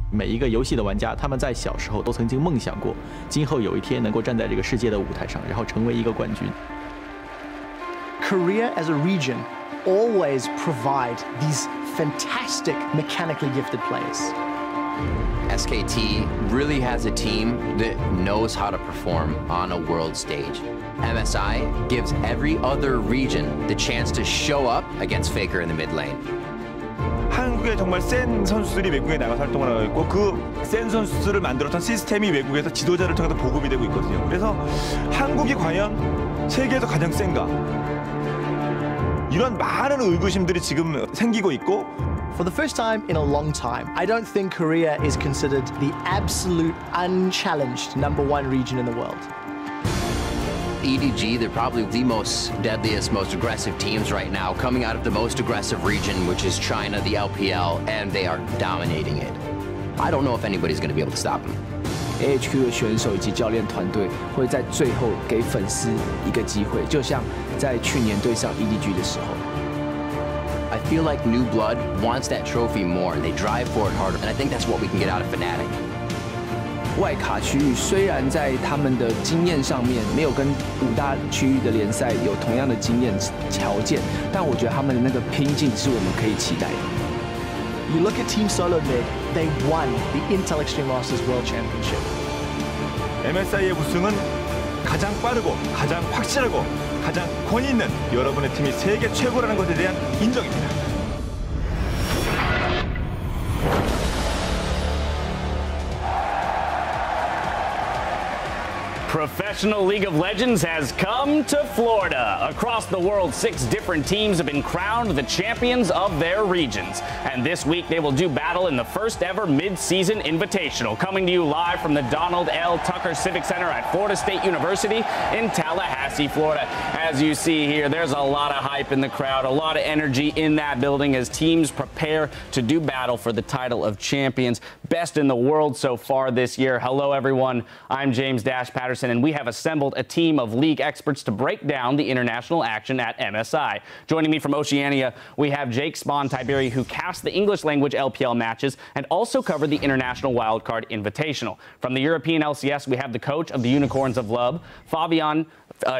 每一个游戏的玩家，他们在小时候都曾经梦想过，今后有一天能够站在这个世界的舞台上，然后成为一个冠军。Korea as a region always provide these fantastic mechanically gifted players. SKT really has a team that knows how to perform on a world stage. MSI gives every other region the chance to show up against Faker in the mid lane. 한국의 정말 센 선수들이 외국에 나가서 활동을 하고 있고 그 센 선수들을 만들었던 시스템이 외국에서 지도자를 통해서 보급이 되고 있거든요. 그래서 한국이 과연 세계에서 가장 센가? 이런 많은 의구심들이 지금 생기고 있고 For the first time in a long time, I don't think Korea is considered the absolute unchallenged #1 region in the world. EDG, they're probably the most deadliest, most aggressive teams right now, coming out of the most aggressive region, which is China, the LPL, and they are dominating it. I don't know if anybody's going to be able to stop them. AHQ 的选手以及教练团队会在最后给粉丝一个机会，就像在去年对上 EDG 的时候。I feel like New Blood wants that trophy more. They drive for it harder, and I think that's what we can get out of Fnatic. 外卡区域虽然在他们的经验上面没有跟5大区域的联赛有同样的经验条件，但我觉得他们的那个拼劲是我们可以期待的。You look at Team Solo Mid, they won the Intel Extreme Masters World Championship. MSI의 우승은 가장 빠르고 가장 확실하고 가장 권위 있는 여러분의 팀이 세계 최고라는 것에 대한 인정입니다. Professional League of Legends has come to Florida. Across the world, 6 different teams have been crowned the champions of their regions. And this week, they will do battle in the first ever mid-season invitational. Coming to you live from the Donald L. Tucker Civic Center at Florida State University in Tallahassee, Florida. As you see here, there's a lot of hype in the crowd, a lot of energy in that building as teams prepare to do battle for the title of champions. Best in the world so far this year. Hello, everyone. I'm James Dash Patterson, and we have assembled a team of league experts to break down the international action at MSI. Joining me from Oceania, we have Jake Spawn-Tiberi, who casts the English language LPL matches and also covered the International Wildcard Invitational. From the European LCS, we have the coach of the Unicorns of Love, Fabian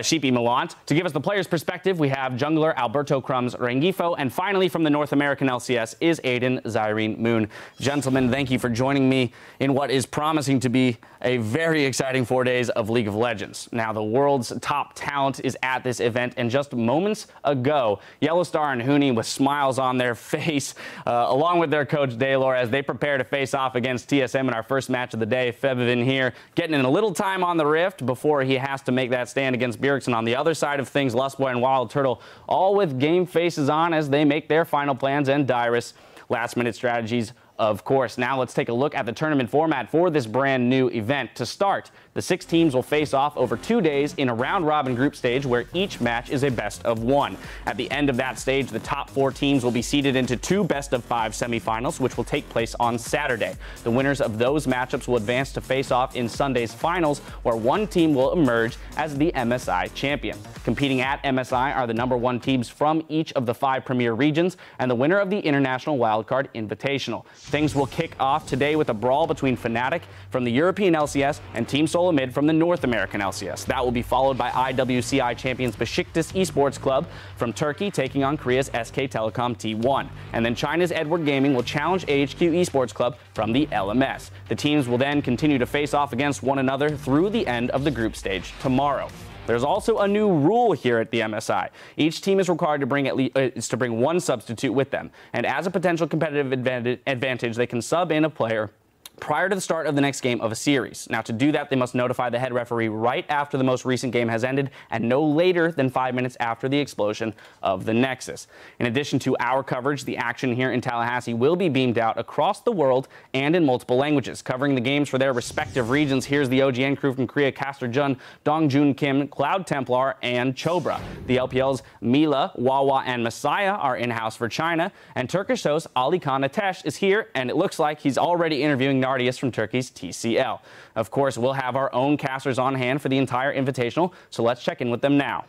Sheepy Milant. To give us the player's perspective, we have jungler Alberto Crumbs Rengifo, and finally from the North American LCS is Aiden Zyrene Moon. Gentlemen, thank you for joining me in what is promising to be a very exciting 4 days of League of Legends. Now, the world's top talent is at this event, and just moments ago, Yellowstar and Huni with smiles on their face, along with their coach Daylor, as they prepare to face off against TSM in our first match of the day. Fevivin here, getting in a little time on the Rift before he has to make that stand against Bjergsen. On the other side of things, Lustboy and Wild Turtle, all with game faces on as they make their final plans, and Dyrus, last-minute strategies, of course. Now let's take a look at the tournament format for this brand new event. To start, the 6 teams will face off over 2 days in a round-robin group stage where each match is a best-of-1. At the end of that stage, the top 4 teams will be seeded into 2 best-of-5 semifinals, which will take place on Saturday. The winners of those matchups will advance to face off in Sunday's finals, where one team will emerge as the MSI champion. Competing at MSI are the #1 teams from each of the 5 premier regions and the winner of the International Wildcard Invitational. Things will kick off today with a brawl between Fnatic from the European LCS and Team Solo Mid from the North American LCS. That will be followed by IWCI champions Besiktas Esports Club from Turkey taking on Korea's SK Telecom T1. And then China's Edward Gaming will challenge AHQ Esports Club from the LMS. The teams will then continue to face off against one another through the end of the group stage tomorrow. There's also a new rule here at the MSI. Each team is required to bring one substitute with them, and as a potential competitive advantage, they can sub in a player prior to the start of the next game of a series. Now, to do that, they must notify the head referee right after the most recent game has ended and no later than 5 minutes after the explosion of the Nexus. In addition to our coverage, the action here in Tallahassee will be beamed out across the world and in multiple languages. Covering the games for their respective regions, here's the OGN crew from Korea, Caster Jun, Dongjun Kim, Cloud Templar, and Chobra. The LPL's Mila, Wawa, and Messiah are in-house for China, and Turkish host Ali Khan Atesh is here, and it looks like he's already interviewing Nardius from Turkey's TCL. Of course, we'll have our own casters on hand for the entire invitational, so let's check in with them now.